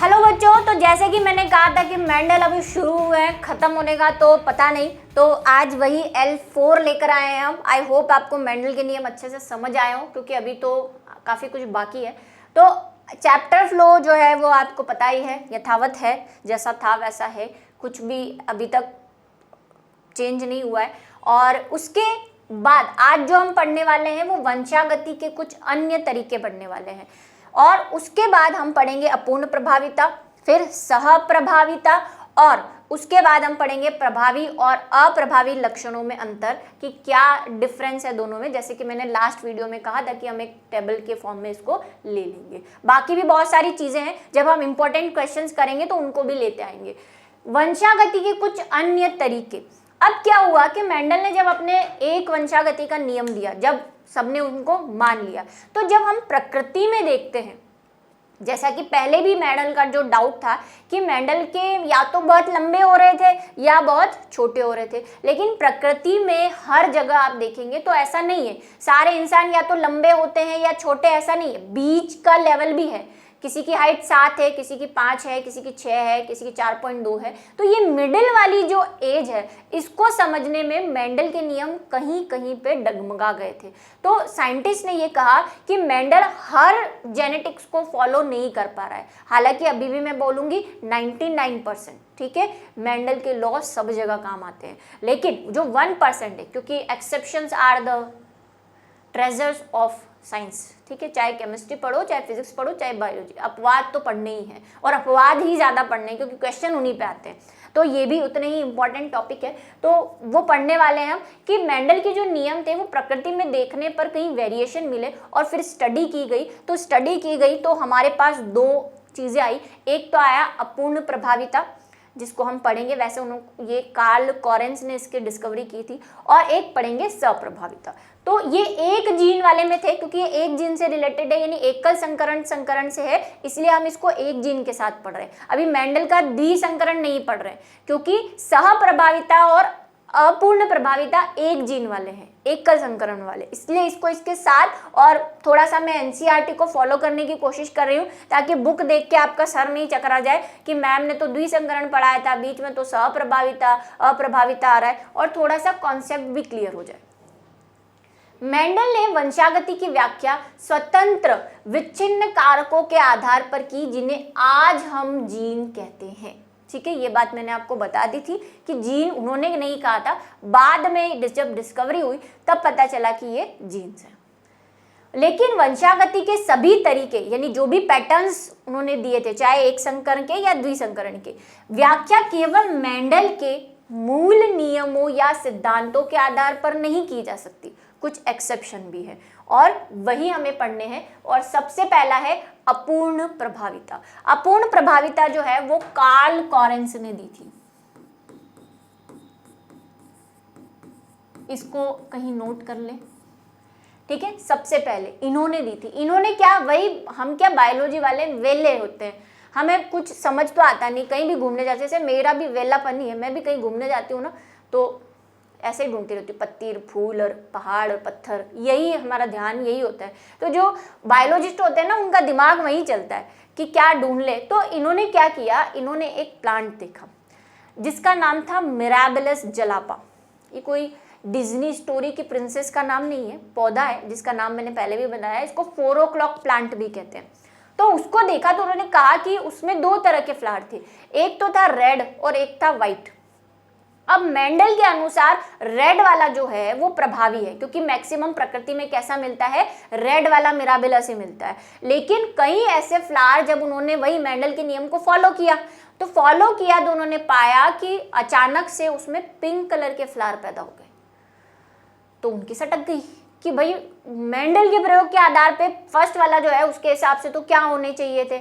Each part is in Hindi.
हेलो बच्चों, तो जैसे कि मैंने कहा था कि मेंडल अभी शुरू हुए हैं, खत्म होने का तो पता नहीं, तो आज वही L4 लेकर आए हैं हम। आई होप आपको मेंडल के नियम अच्छे से समझ आए हो, क्योंकि अभी तो काफ़ी कुछ बाकी है। तो चैप्टर फ्लो जो है वो आपको पता ही है, यथावत है, जैसा था वैसा है, कुछ भी अभी तक चेंज नहीं हुआ है। और उसके बाद आज जो हम पढ़ने वाले हैं वो वंशागति के कुछ अन्य तरीके पढ़ने वाले हैं, और उसके बाद हम पढ़ेंगे अपूर्ण प्रभाविता, फिर सहप्रभाविता, और उसके बाद हम पढ़ेंगे प्रभावी और अप्रभावी लक्षणों में अंतर, कि क्या डिफरेंस है दोनों में। जैसे कि मैंने लास्ट वीडियो में कहा था कि हम एक टेबल के फॉर्म में इसको ले लेंगे। बाकी भी बहुत सारी चीजें हैं, जब हम इंपॉर्टेंट क्वेश्चंस करेंगे तो उनको भी लेते आएंगे। वंशागति के कुछ अन्य तरीके। अब क्या हुआ कि मेंडल ने जब अपने एक वंशागति का नियम दिया, जब सबने उनको मान लिया, तो जब हम प्रकृति में देखते हैं, जैसा कि पहले भी मेंडल का जो डाउट था कि मेंडल के या तो बहुत लंबे हो रहे थे या बहुत छोटे हो रहे थे, लेकिन प्रकृति में हर जगह आप देखेंगे तो ऐसा नहीं है। सारे इंसान या तो लंबे होते हैं या छोटे, ऐसा नहीं है, बीच का लेवल भी है। किसी की हाइट 7 है, किसी की 5 है, किसी की 6 है, किसी की 4.2 है। तो ये मिडिल वाली जो एज है, इसको समझने में मेंडल के नियम कहीं कहीं पे डगमगा गए थे। तो साइंटिस्ट ने ये कहा कि मेंडल हर जेनेटिक्स को फॉलो नहीं कर पा रहा है। हालांकि अभी भी मैं बोलूंगी 99%, ठीक है, मेंडल के लॉ सब जगह काम आते हैं, लेकिन जो 1% है, क्योंकि exceptions are the treasures of science, ठीक है, चाहे केमिस्ट्री पढ़ो, चाहे फिजिक्स पढ़ो, चाहे बायोलॉजी, अपवाद तो पढ़ने ही है, और अपवाद ही ज़्यादा पढ़ने हैं, क्योंकि क्वेश्चन उन्हीं पे आते हैं। तो ये भी उतने ही इंपॉर्टेंट टॉपिक है, तो वो पढ़ने वाले हैं हम कि मेंडल के जो नियम थे वो प्रकृति में देखने पर कहीं वेरिएशन मिले, और फिर स्टडी की गई तो हमारे पास दो चीज़ें आई। एक तो आया अपूर्ण प्रभाविता, जिसको हम पढ़ेंगे, वैसे उन्होंने ये कार्ल कॉरेंस ने इसकी डिस्कवरी की थी, और एक पढ़ेंगे सप्रभाविता। तो ये एक जीन वाले में थे, क्योंकि ये एक जीन से रिलेटेड है, यानी एकल संकरण से है, इसलिए हम इसको एक जीन के साथ पढ़ रहे हैं। अभी मेंडल का द्विसंकरण नहीं पढ़ रहे, क्योंकि सहप्रभाविता और अपूर्ण प्रभाविता एक जीन वाले हैं, एकल संकरण वाले, इसलिए इसको इसके साथ। और थोड़ा सा मैं एनसीईआरटी को फॉलो करने की कोशिश कर रही हूँ, ताकि बुक देख के आपका सर नहीं चकरा जाए कि मैम ने तो द्विसंकरण पढ़ाया था, बीच में तो सहप्रभाविता अप्रभाविता आ रहा है, और थोड़ा सा कॉन्सेप्ट भी क्लियर हो जाए। मेंडल ने वंशागति की व्याख्या स्वतंत्र विच्छिन्न कारकों के आधार पर की, जिन्हें आज हम जीन कहते हैं, ठीक है। ये बात मैंने आपको बता दी थी कि जीन उन्होंने नहीं कहा था, बाद में जब डिस्कवरी हुई तब पता चला कि ये जीन्स है। लेकिन वंशागति के सभी तरीके, यानी जो भी पैटर्न्स उन्होंने दिए थे, चाहे एक संकरण के या द्विसंकरण के, व्याख्या केवल मेंडल के मूल नियमों या सिद्धांतों के आधार पर नहीं की जा सकती, कुछ एक्सेप्शन भी है, और वही हमें पढ़ने हैं। और सबसे पहला है अपूर्ण प्रभाविता। अपूर्ण प्रभाविता जो है वो कार्ल कॉरेंस ने दी थी, इसको कहीं नोट कर ले, ठीक है। सबसे पहले इन्होंने दी थी। इन्होंने क्या, वही हम क्या बायोलॉजी वाले वेले होते हैं, हमें कुछ समझ तो आता नहीं, कहीं भी घूमने जाते, जैसे मेरा भी वेलापन ही है, मैं भी कहीं घूमने जाती हूँ ना, तो ऐसे ही ढूंढती रहती हूँ, पत्ती और फूल और पहाड़ और पत्थर, यही हमारा ध्यान यही होता है। तो जो बायोलॉजिस्ट होते हैं ना, उनका दिमाग वहीं चलता है कि क्या ढूंढ ले। तो इन्होंने क्या किया, इन्होंने एक प्लांट देखा जिसका नाम था मिराबिलस जलापा। ये कोई डिज्नी स्टोरी की प्रिंसेस का नाम नहीं है, पौधा है जिसका नाम मैंने पहले भी बताया, इसको 4 o'clock प्लांट भी कहते हैं। तो उसको देखा तो उन्होंने कहा कि उसमें 2 तरह के फ्लावर थे, एक तो था रेड और एक था व्हाइट। अब मेंडल के अनुसार रेड वाला जो है वो प्रभावी है, क्योंकि मैक्सिमम प्रकृति में कैसा मिलता है, रेड वाला मिराबिला से मिलता है। लेकिन कई ऐसे फ्लावर, जब उन्होंने वही मेंडल के नियम को फॉलो किया तो उन्होंने पाया कि अचानक से उसमें पिंक कलर के फ्लावर पैदा हो गए। तो उनकी सटक गई कि भाई मेंडल के प्रयोग के आधार पे फर्स्ट वाला जो है उसके हिसाब से तो क्या होने चाहिए थे,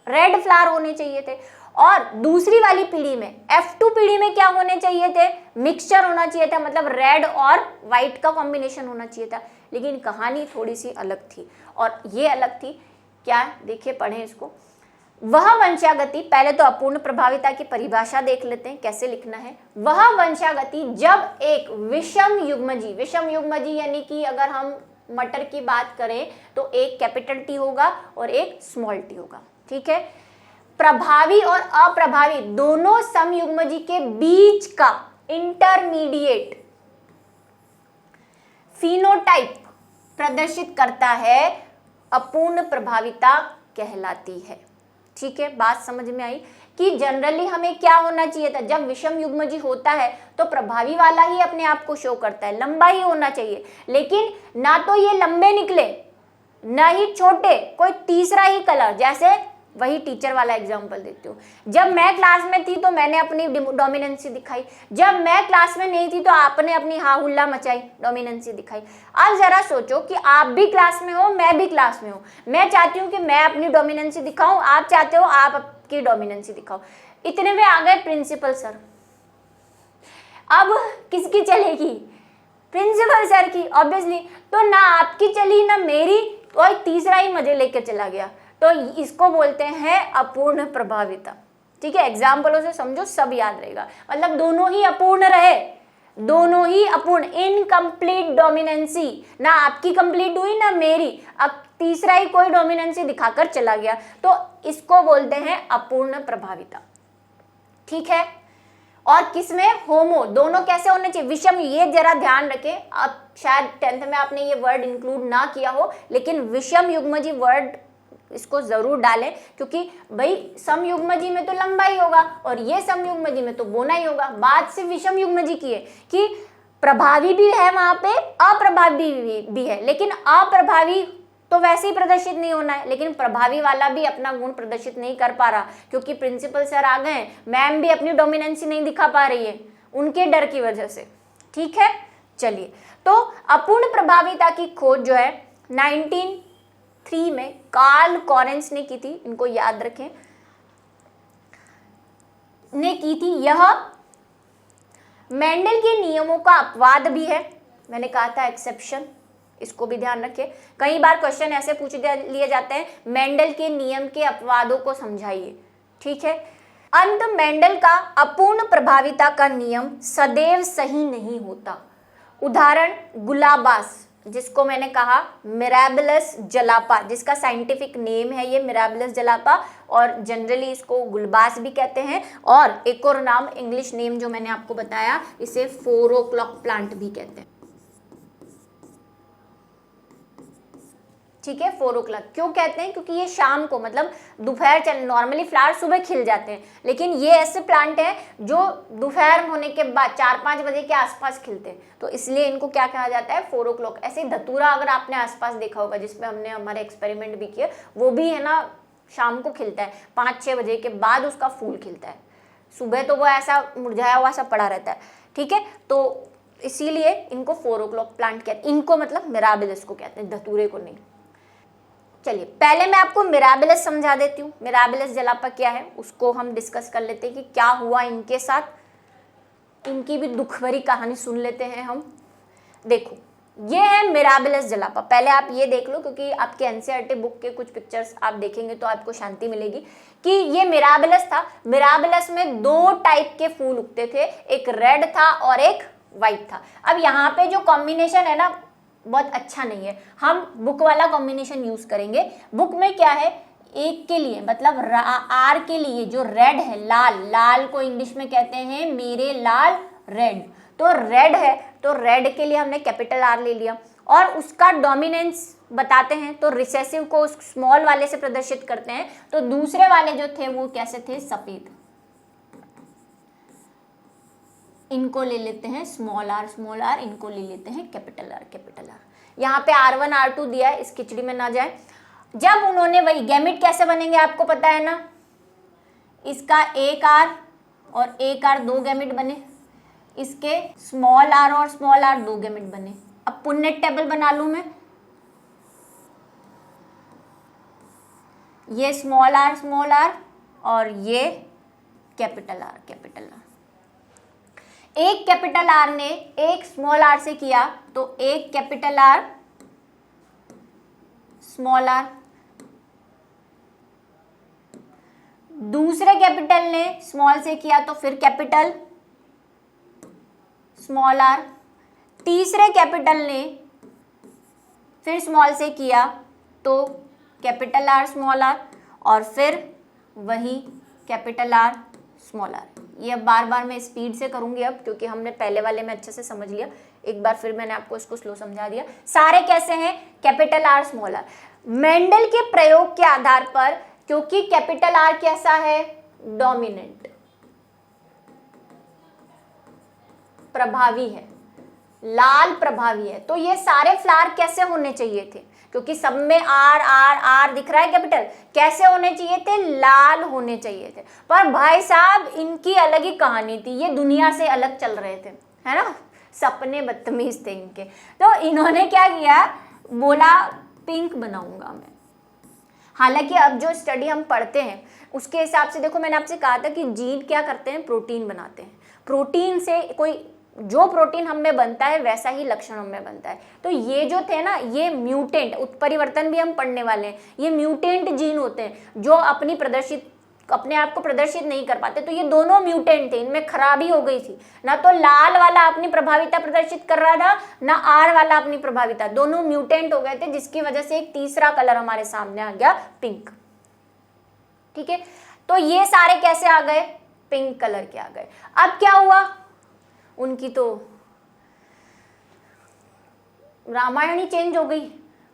रेड फ्लावर होने चाहिए थे, और दूसरी वाली पीढ़ी में F2 पीढ़ी में क्या होने चाहिए थे, मिक्सचर होना चाहिए था, मतलब रेड और व्हाइट का कॉम्बिनेशन होना चाहिए था। लेकिन कहानी थोड़ी सी अलग थी, और ये अलग थी क्या, देखिए पढ़ें इसको। वह वंशागति, पहले तो अपूर्ण प्रभाविता की परिभाषा देख लेते हैं कैसे लिखना है। वह वंशागति जब एक विषम युग्मजी यानी कि अगर हम मटर की बात करें तो एक कैपिटल टी होगा और एक स्मॉल टी होगा, ठीक है। प्रभावी और अप्रभावी दोनों समयुग्मजी के बीच का इंटरमीडिएट फिनोटाइप प्रदर्शित करता है, अपूर्ण प्रभाविता कहलाती है। ठीक है, बात समझ में आई कि जनरली हमें क्या होना चाहिए था, जब विषम युग्मजी होता है तो प्रभावी वाला ही अपने आप को शो करता है, लंबा ही होना चाहिए, लेकिन ना तो ये लंबे निकले ना ही छोटे, कोई तीसरा ही कलर। जैसे वही टीचर वाला एग्जांपल देती हूँ, जब मैं क्लास में थी तो मैंने अपनी डोमिनेंसी दिखाई, जब मैं क्लास में नहीं थी तो आपने अपनी हाहुल्ला मचाई, डोमिनेंसी दिखाई। अब जरा सोचो कि आप भी क्लास में हो, मैं भी क्लास में हूँ, मैं चाहती हूँ कि मैं अपनी डोमिनेंसी दिखाऊं, आप चाहते हो आप आपकी डोमिनेंसी दिखाओ, इतने में आ गए प्रिंसिपल सर। अब किसकी चलेगी? प्रिंसिपल सर की, ऑब्वियसली। तो ना आपकी चली ना मेरी, कोई तीसरा ही मजे लेकर चला गया, तो इसको बोलते हैं अपूर्ण प्रभाविता। ठीक है, एग्जाम्पलों से समझो, सब याद रहेगा। मतलब दोनों ही अपूर्ण रहे, दोनों ही अपूर्ण, इनकम्प्लीट डोमिनेंसी, ना आपकी कंप्लीट हुई ना मेरी, अब तीसरा ही कोई डोमिनेंसी दिखाकर चला गया, तो इसको बोलते हैं अपूर्ण प्रभाविता। ठीक है, और किसमें? होमो, दोनों कैसे होने चाहिए? विषम, ये जरा ध्यान रखें, अब शायद 10th में आपने ये वर्ड इंक्लूड ना किया हो, लेकिन विषम युग्मजी वर्ड इसको जरूर डालें, क्योंकि भाई समयुग्मजी में तो लंबा ही होगा और ये समयुग्मजी में तो बोना ही होगा। बात सिर्फ विषम युग्मजी की है कि प्रभावी भी है वहां पे, अप्रभावी भी है, लेकिन अप्रभावी तो वैसे ही प्रदर्शित नहीं होना है, लेकिन प्रभावी वाला भी अपना गुण प्रदर्शित नहीं कर पा रहा, क्योंकि प्रिंसिपल सर आ गए, मैम भी अपनी डोमिनेंसी नहीं दिखा पा रही है उनके डर की वजह से। ठीक है, चलिए, तो अपूर्ण प्रभाविता की खोज जो है 1903 में कार्ल कॉरेंस ने की थी, इनको याद रखें, ने की थी। यह मेंडल के नियमों का अपवाद भी है, मैंने कहा था एक्सेप्शन, इसको भी ध्यान रखें। कई बार क्वेश्चन ऐसे पूछ लिए जाते हैं, मेंडल के नियम के अपवादों को समझाइए। ठीक है, अंत मेंडल का अपूर्ण प्रभाविता का नियम सदैव सही नहीं होता। उदाहरण गुलाबास, जिसको मैंने कहा मिराबिलस जलापा, जिसका साइंटिफिक नेम है ये मिराबिलस जलापा, और जनरली इसको गुलबास भी कहते हैं, और एक और नाम इंग्लिश नेम जो मैंने आपको बताया, इसे 4 o'clock प्लांट भी कहते हैं। ठीक है, 4 o'clock क्यों कहते हैं? क्योंकि ये शाम को, मतलब दोपहर चल, नॉर्मली फ्लावर सुबह खिल जाते हैं, लेकिन ये ऐसे प्लांट हैं जो दोपहर होने के बाद 4-5 बजे के आसपास खिलते हैं, तो इसलिए इनको क्या कहा जाता है? 4 o'clock। ऐसे धतूरा अगर आपने आसपास देखा होगा, जिसमें हमने हमारे एक्सपेरिमेंट भी किए, वो भी है ना शाम को खिलता है, 5-6 बजे के बाद उसका फूल खिलता है, सुबह तो वो ऐसा मुरझाया हुआ सा पड़ा रहता है। ठीक है, तो इसीलिए इनको 4 o'clock प्लांट कहते हैं, इनको मतलब मिराबिलस को कहते हैं, धतूरे को नहीं। चलिए, पहले मैं आपको मिराबिलस समझा देती हूँ, मिराबिलस जलापा क्या है उसको हम डिस्कस कर लेते हैं कि क्या हुआ इनके साथ, इनकी भी दुख भरी कहानी सुन लेते हैं हम। देखो, ये है मिराबिलस जलापा, पहले आप ये देख लो, क्योंकि आपके एनसीईआरटी बुक के कुछ पिक्चर्स आप देखेंगे तो आपको शांति मिलेगी कि ये मिराबिलस था। मिराबिलस में 2 टाइप के फूल उगते थे, एक रेड था और एक व्हाइट था। अब यहाँ पे जो कॉम्बिनेशन है ना बहुत अच्छा नहीं है, हम बुक वाला कॉम्बिनेशन यूज करेंगे। बुक में क्या है, एक के लिए मतलब आर के लिए जो रेड है, लाल, लाल को इंग्लिश में कहते हैं मेरे लाल, रेड, तो रेड है, तो रेड के लिए हमने कैपिटल आर ले लिया, और उसका डोमिनेंस बताते हैं तो रिसेसिव को स्मॉल वाले से प्रदर्शित करते हैं, तो दूसरे वाले जो थे वो कैसे थे? सफेद, इनको ले लेते हैं स्मॉल आर, इनको ले लेते हैं कैपिटल आर, कैपिटल आर। यहाँ पे R1 R2 दिया है, इस खिचड़ी में ना जाए। जब उन्होंने वही गैमेट कैसे बनेंगे आपको पता है ना, इसका एक आर और एक आर 2 गैमेट बने, इसके स्मॉल आर और स्मॉल आर 2 गैमेट बने। अब पुन्नेट टेबल बना लूं मैं, ये स्मॉल आर और ये कैपिटल आर, कैपिटल आर। एक कैपिटल आर ने एक स्मॉल आर से किया तो एक कैपिटल आर स्मॉल आर, दूसरे कैपिटल ने स्मॉल से किया तो फिर कैपिटल स्मॉल आर, तीसरे कैपिटल ने फिर स्मॉल से किया तो कैपिटल आर स्मॉल आर, और फिर वही कैपिटल आर स्मॉल आर। ये अब बार बार मैं स्पीड से करूंगी अब, क्योंकि हमने पहले वाले में अच्छे से समझ लिया, एक बार फिर मैंने आपको इसको स्लो समझा दिया। सारे कैसे हैं, capital R small R. Mendel के प्रयोग के आधार पर, क्योंकि कैपिटल आर कैसा है, डोमिनेंट, प्रभावी है, लाल प्रभावी है, तो ये सारे फ्लावर कैसे होने चाहिए थे, क्योंकि सब में आर आर आर दिख रहा है कैपिटल, कैसे होने चाहिए थे, लाल होने चाहिए थे। पर भाई साहब इनकी अलग ही कहानी थी, ये दुनिया से अलग चल रहे थे, है ना, सपने बदतमीज थे इनके। तो इन्होंने क्या किया, बोला पिंक बनाऊंगा मैं। हालांकि अब जो स्टडी हम पढ़ते हैं उसके हिसाब से देखो, मैंने आपसे कहा था कि जीन क्या करते हैं, प्रोटीन बनाते हैं। प्रोटीन से कोई जो प्रोटीन हम में बनता है वैसा ही लक्षण हम में बनता है। तो ये जो थे ना, ये म्यूटेंट, उत्परिवर्तन भी हम पढ़ने वाले हैं, ये म्यूटेंट जीन होते हैं जो अपने आप को प्रदर्शित नहीं कर पाते। तो ये दोनों म्यूटेंट थे, इनमें खराबी हो गई थी, ना तो लाल वाला अपनी प्रभाविता प्रदर्शित कर रहा था, ना आर वाला अपनी प्रभाविता, दोनों म्यूटेंट हो गए थे, जिसकी वजह से एक तीसरा कलर हमारे सामने आ गया, पिंक। ठीक है, तो ये सारे कैसे आ गए, पिंक कलर के आ गए। अब क्या हुआ, उनकी तो रामायण ही चेंज हो गई।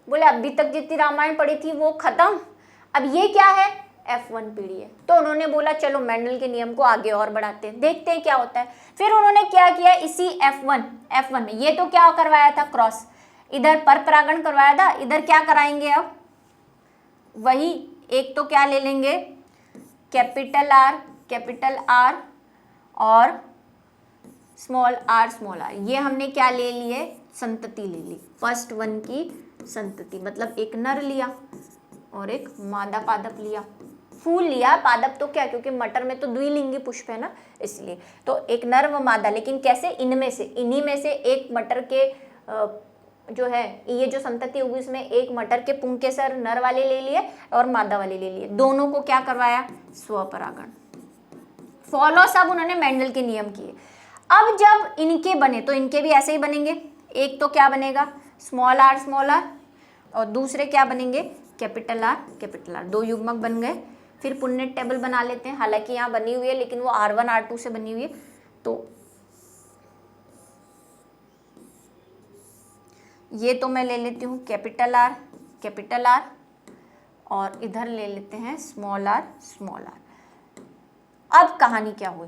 बोले अभी तक जितनी रामायण पढ़ी थी वो खत्म, अब ये क्या है, F1 पीढ़ी है। तो उन्होंने बोला चलो मेंडल के नियम को आगे और बढ़ाते हैं, देखते हैं क्या होता है। फिर उन्होंने क्या किया, इसी F1 में ये तो क्या करवाया था, क्रॉस, इधर पर परागण करवाया था, इधर क्या कराएंगे अब, वही एक तो क्या ले लेंगे, कैपिटल आर और स्मॉल आर, ये हमने क्या ले लिए, संतति ले ली, फर्स्ट वन की संतति, मतलब एक नर लिया और एक मादा पादप लिया, फूल लिया, पादप तो क्या, क्योंकि मटर में तो द्विलिंगी पुष्प है ना, इसलिए तो एक नर व मादा, लेकिन कैसे, इन्हीं में से एक मटर के जो है, ये जो संतति होगी इसमें एक मटर के पुंकेसर नर वाले ले लिए और मादा वाले ले लिए, दोनों को क्या करवाया, स्वपरागण। फॉलो सब उन्होंने मेंडल के नियम किए। अब जब इनके बने तो इनके भी ऐसे ही बनेंगे, एक तो क्या बनेगा, स्मॉल आर और दूसरे क्या बनेंगे, कैपिटल आर, दो युग्मक बन गए। फिर पुन्नेट टेबल बना लेते हैं, हालांकि यहाँ बनी हुई है लेकिन वो R1 R2 से बनी हुई है। तो ये तो मैं ले लेती हूँ कैपिटल आर और इधर ले लेते हैं स्मॉल आर। अब कहानी क्या हुई,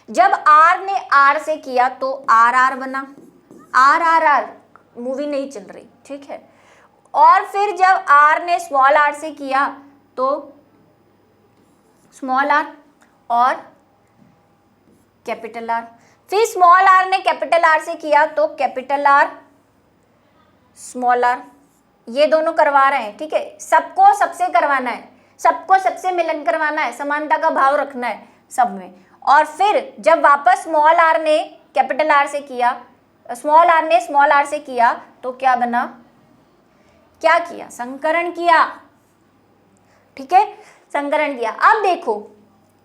जब R ने R से किया तो RR बना, RRR मूवी नहीं चल रही, ठीक है। और फिर जब R ने स्मॉल r से किया तो स्मॉल r और कैपिटल R, फिर स्मॉल r ने कैपिटल R से किया तो कैपिटल R स्मॉल r, ये दोनों करवा रहे हैं, ठीक है। सबको सबसे करवाना है, सबको सबसे मिलन करवाना है, समानता का भाव रखना है सब में। और फिर जब वापस स्मॉल r ने कैपिटल R से किया, स्मॉल r ने स्मॉल r से किया तो क्या बना, क्या किया, संकरण किया, ठीक है, संकरण किया। अब देखो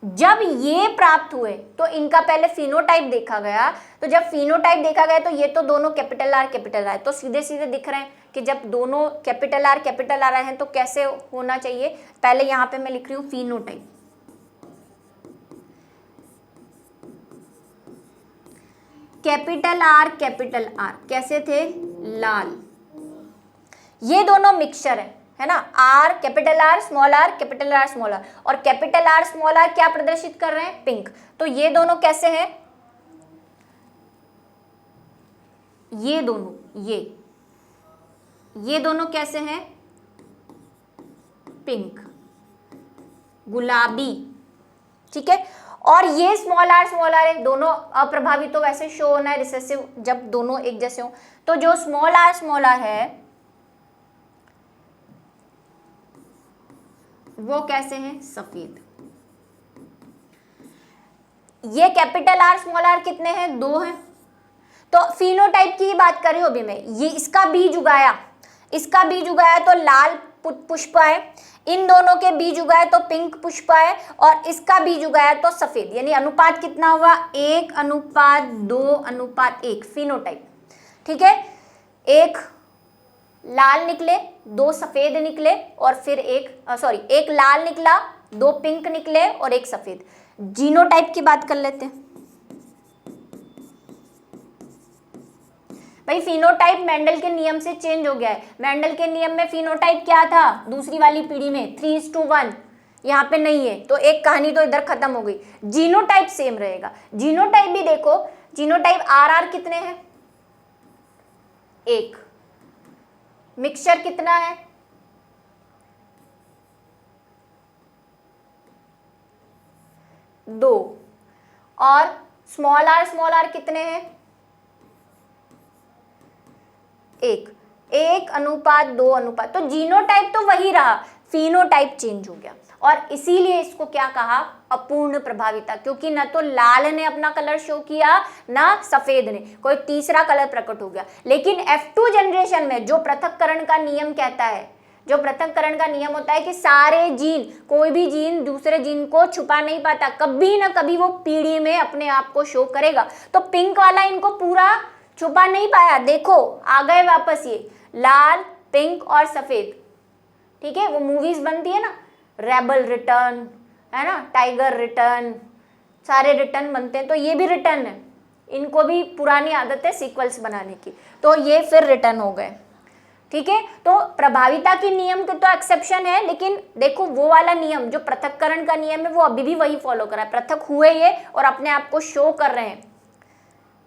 जब ये प्राप्त हुए तो इनका पहले फिनोटाइप देखा गया, तो जब फिनोटाइप देखा गया तो ये तो दोनों कैपिटल आर तो सीधे सीधे दिख रहे हैं कि जब दोनों कैपिटल आर हैं तो कैसे होना चाहिए। पहले यहाँ पे मैं लिख रही हूँ फिनोटाइप, कैपिटल आर कैसे थे, लाल, ये दोनों मिक्सचर है ना, R capital R small R capital R small R, और कैपिटल आर स्मॉल आर क्या प्रदर्शित कर रहे हैं, पिंक। तो ये दोनों कैसे हैं, ये दोनों ये दोनों कैसे हैं, पिंक, गुलाबी, ठीक है। और ये स्मॉल आर है, दोनों अप्रभावित तो वैसे शो होना है रिसेसिव जब दोनों एक जैसे हो। तो जो स्मॉल आर है वो कैसे हैं, सफेद। ये कैपिटल आर स्मॉल आर कितने हैं, दो हैं। तो फिनोटाइप की ही बात कर रही हूं अभी मैं, ये इसका बीज उगाया तो लाल पुष्प आए, इन दोनों के बीज उगाए तो पिंक पुष्प आए, और इसका बीज उगाया तो सफेद। यानी अनुपात कितना हुआ, 1:2:1 फिनोटाइप, ठीक है। एक लाल निकले, दो सफेद निकले, और फिर एक लाल निकला, 2 पिंक निकले और 1 सफेद। जीनोटाइप की बात कर लेते हैं। भाई फिनोटाइप मेंडल के नियम से चेंज हो गया है। मेंडल के नियम में फिनोटाइप क्या था दूसरी वाली पीढ़ी में 3:1, यहाँ पे नहीं है, तो एक कहानी तो इधर खत्म हो गई। जीनोटाइप सेम रहेगा। जीनोटाइप भी देखो, जीनोटाइप RR कितने हैं 1, मिक्सचर कितना है 2, और स्मॉल r कितने हैं 1:2। तो जीनोटाइप तो वही रहा, फिनोटाइप चेंज हो गया। और इसीलिए इसको क्या कहा अपूर्ण प्रभाविता, क्योंकि न तो लाल ने अपना कलर शो किया ना सफेद ने, कोई तीसरा कलर प्रकट हो गया। लेकिन F2 जनरेशन में जो पृथक्करण का नियम कहता है, जो पृथक्करण का नियम होता है कि सारे जीन, कोई भी जीन दूसरे जीन को छुपा नहीं पाता, कभी ना कभी वो पीढ़ी में अपने आप को शो करेगा। तो पिंक वाला इनको पूरा छुपा नहीं पाया, देखो आ गए वापस ये लाल, पिंक और सफेद। ठीक है, वो मूवीज बनती है ना, रेबल रिटर्न है ना, टाइगर रिटर्न, सारे रिटर्न बनते हैं, तो ये भी रिटर्न है। इनको भी पुरानी आदत है सीक्वल्स बनाने की, तो ये फिर रिटर्न हो गए। ठीक है, तो प्रभाविता की नियम के तो एक्सेप्शन है, लेकिन देखो वो वाला नियम जो पृथक्करण का नियम है वो अभी भी वही फॉलो कर रहा है। पृथक हुए ये और अपने आप को शो कर रहे हैं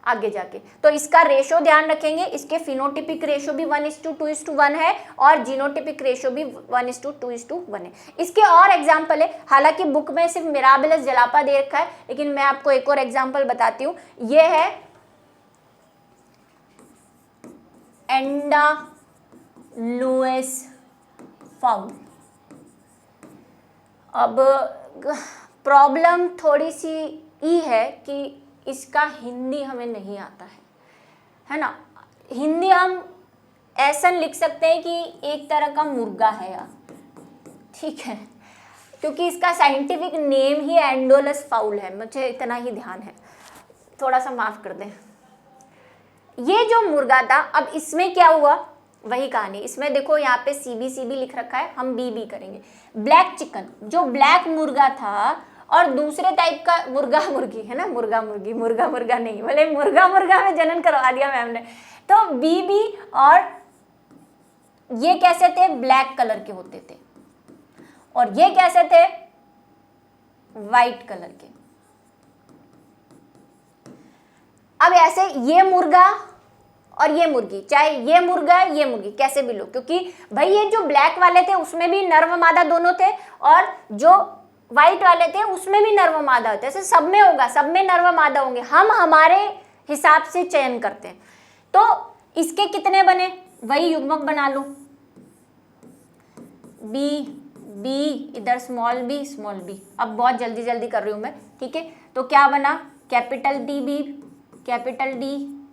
आगे जाके। तो इसका रेशो ध्यान रखेंगे, इसके फिनोटिपिक रेशो भी 1:2:1 है और जीनोटिपिक रेशो भी 1:2:1 है। इसके और एग्जाम्पल है, हालांकि बुक में सिर्फ मिराबिलस जलापा दे रखा है, लेकिन मैं आपको एक और एग्जाम्पल बताती हूँ। ये है एंडा लुइस फाउल। अब प्रॉब्लम थोड़ी सी ये है कि इसका हिंदी हमें नहीं आता है ना। हिंदी हम ऐसा लिख सकते हैं कि एक तरह का मुर्गा है यार, ठीक है, क्योंकि इसका साइंटिफिक नेम ही एंडोलस फाउल है, मुझे इतना ही ध्यान है, थोड़ा सा माफ कर दें। ये जो मुर्गा था, अब इसमें क्या हुआ वही कहानी। इसमें देखो यहाँ पे CB लिख रखा है, हम BB करेंगे। ब्लैक चिकन, जो ब्लैक मुर्गा था, और दूसरे टाइप का मुर्गा मुर्गी है ना, मुर्गा मुर्गी, मुर्गा मुर्गा नहीं, बोले मुर्गा मुर्गा में जनन करवा दिया मैम ने। तो BB और ये कैसे थे, ब्लैक कलर के होते थे, और ये कैसे थे, वाइट कलर के। अब ऐसे ये मुर्गा और ये मुर्गी, चाहे ये मुर्गा ये मुर्गी कैसे भी लो, क्योंकि भाई ये जो ब्लैक वाले थे उसमें भी नर व मादा दोनों थे, और जो व्हाइट वाले थे उसमें भी नर व मादा होते हैं। ऐसे सब में होगा, सब में नर व मादा होंगे, हम हमारे हिसाब से चयन करते हैं। तो इसके कितने बने, वही युग्मक बना लो, B इधर स्मॉल b। अब बहुत जल्दी जल्दी कर रही हूं मैं, ठीक है। तो क्या बना, कैपिटल D, कैपिटल D,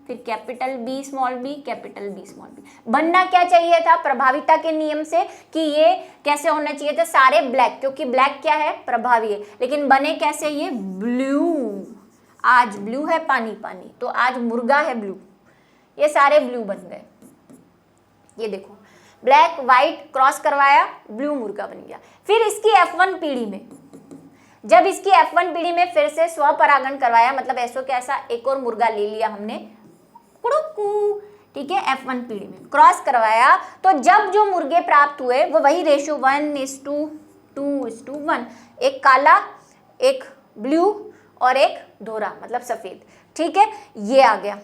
फिर capital B small b, capital B small b। बनना क्या चाहिए था प्रभाविता के नियम से कि ये कैसे होना चाहिए था, सारे ब्लैक, क्योंकि ब्लैक क्या है, प्रभावी है, लेकिन बने कैसे, ये ब्लू। आज ब्लू है, पानी पानी, तो आज मुर्गा है ब्लू, ये सारे ब्लू बन गए। ये देखो ब्लैक व्हाइट क्रॉस करवाया, ब्लू मुर्गा बन गया। फिर इसकी F1 पीढ़ी में, जब इसकी F1 पीढ़ी में फिर से स्वपरागण करवाया, मतलब ऐसो कैसा एक और मुर्गा ले लिया हमने, कुड़ुकू, ठीक है, F1 पीढ़ी में क्रॉस करवाया, तो जब जो मुर्गे प्राप्त हुए वो वही रेशो 1:2:1, एक काला, एक ब्लू और एक धोरा, मतलब सफेद, ठीक है। ये आ गया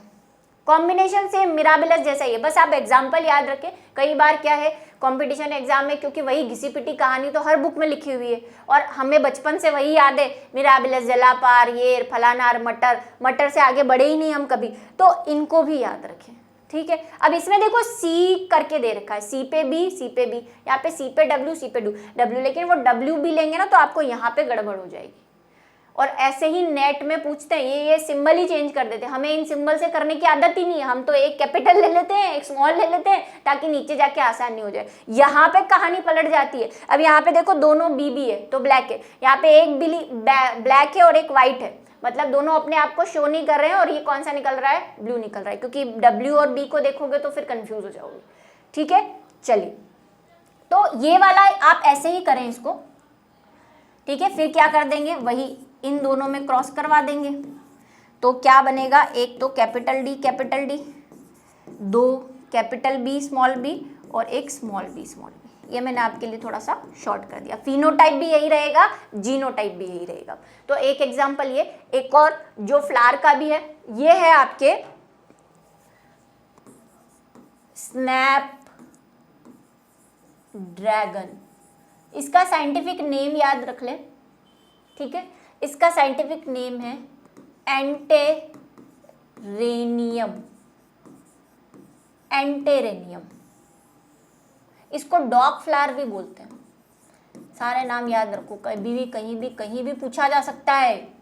कॉम्बिनेशन से मिराबिलस जैसा ही है, बस आप एग्जाम्पल याद रखें। कई बार क्या है कंपटीशन एग्जाम में, क्योंकि वही घिसी पिटी कहानी तो हर बुक में लिखी हुई है और हमें बचपन से वही याद है, मिराबिलस, जलापार, ये फलानार, मटर से आगे बढ़े ही नहीं हम कभी, तो इनको भी याद रखें, ठीक है। अब इसमें देखो C करके दे रखा है, C पे B, यहाँ पे C पे W, W, लेकिन वो W भी लेंगे ना तो आपको यहाँ पे गड़बड़ हो जाएगी। और ऐसे ही नेट में पूछते हैं, ये सिंबल ही चेंज कर देते हैं, हमें इन सिंबल से करने की आदत ही नहीं है। हम तो एक कैपिटल ले लेते हैं, एक स्मॉल ले लेते हैं, ताकि नीचे जाके आसानी हो जाए। यहाँ पे कहानी पलट जाती है। अब यहाँ पे देखो दोनों BB है तो ब्लैक है, यहाँ पे एक ब्लैक है और एक व्हाइट है, मतलब दोनों अपने आप को शो नहीं कर रहे हैं, और ये कौन सा निकल रहा है, ब्लू निकल रहा है, क्योंकि W और B को देखोगे तो फिर कंफ्यूज हो जाओगे, ठीक है। चलिए, तो ये वाला आप ऐसे ही करें इसको, ठीक है, फिर क्या कर देंगे, वही इन दोनों में क्रॉस करवा देंगे, तो क्या बनेगा, एक तो कैपिटल डी, दो कैपिटल बी स्मॉल बी और एक स्मॉल बी। ये मैंने आपके लिए थोड़ा सा शॉर्ट कर दिया। फिनोटाइप भी यही रहेगा, जीनोटाइप भी यही रहेगा। तो एक एग्जांपल ये, एक और जो फ्लावर का भी है, ये है आपके स्नैप ड्रैगन। इसका साइंटिफिक नेम याद रख लें, ठीक है, इसका साइंटिफिक नेम है एंटेरेनियम। इसको डॉग फ्लावर भी बोलते हैं। सारे नाम याद रखो, कभी भी कहीं भी पूछा जा सकता है।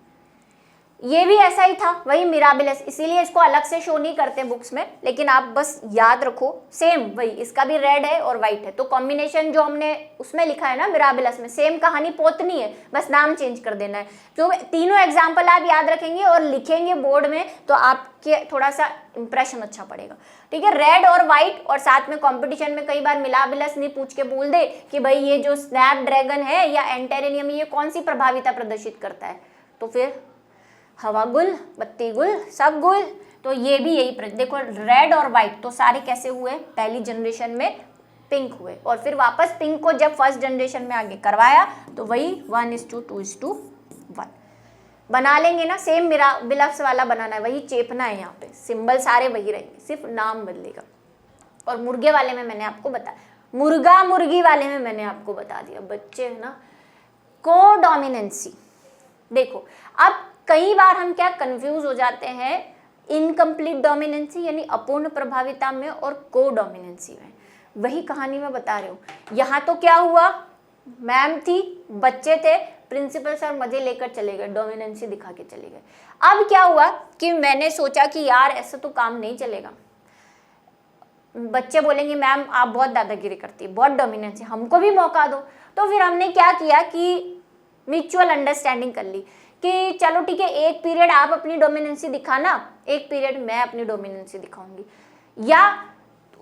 ये भी ऐसा ही था, वही मिराबिलस, इसीलिए इसको अलग से शो नहीं करते बुक्स में, लेकिन आप बस याद रखो सेम वही, इसका भी रेड है और वाइट है, तो कॉम्बिनेशन जो हमने उसमें लिखा है ना मिराबिलस में, सेम कहानी पोतनी है, बस नाम चेंज कर देना है। तो तीनों एग्जाम्पल आप याद रखेंगे और लिखेंगे बोर्ड में, तो आपके थोड़ा सा इंप्रेशन अच्छा पड़ेगा, ठीक है। रेड और व्हाइट, और साथ में कंपटीशन में कई बार मिराबिलस नहीं पूछ के बोल दे कि भाई ये जो स्नैप ड्रैगन है या एंटेरेनियम, ये कौन सी प्रभाविता प्रदर्शित करता है, तो फिर हवा गुल, बत्ती गुल, सब गुल। तो ये भी यही, देखो रेड और वाइट तो सारे कैसे हुए, पहली जनरेशन में पिंक हुए, और फिर वापस पिंक को जब फर्स्ट जनरेशन में आगे करवाया तो वही 1:2:1 बना लेंगे ना। सेम मिराबिलस वाला बनाना है, वही चेपना है, यहाँ पे सिंबल सारे वही रहेंगे, सिर्फ नाम बदलेगा। और मुर्गे वाले में मैंने आपको बताया, मुर्गा मुर्गी वाले में मैंने आपको बता दिया, बच्चे है ना, कोडोमिनेंसी। देखो अब कई बार हम क्या कंफ्यूज हो जाते हैं, इनकम्प्लीट डोमिनेंसी यानी अपूर्ण प्रभाविता में और कोडोमिनेंसी में। वही कहानी मैं बता रही हूँ। यहाँ तो क्या हुआ, मैम थी, बच्चे थे, प्रिंसिपल सर मजे लेकर चले गए, डोमिनेंसी दिखा के चले गए। अब क्या हुआ कि मैंने सोचा कि यार ऐसा तो काम नहीं चलेगा, बच्चे बोलेंगे मैम आप बहुत दादागिरी करती है, बहुत डोमिनेंसी, हमको भी मौका दो। तो फिर हमने क्या किया कि म्यूचुअल अंडरस्टैंडिंग कर ली कि चलो ठीक है, एक पीरियड आप अपनी डोमिनेंसी दिखाना, एक पीरियड मैं अपनी डोमिनेंसी दिखाऊंगी, या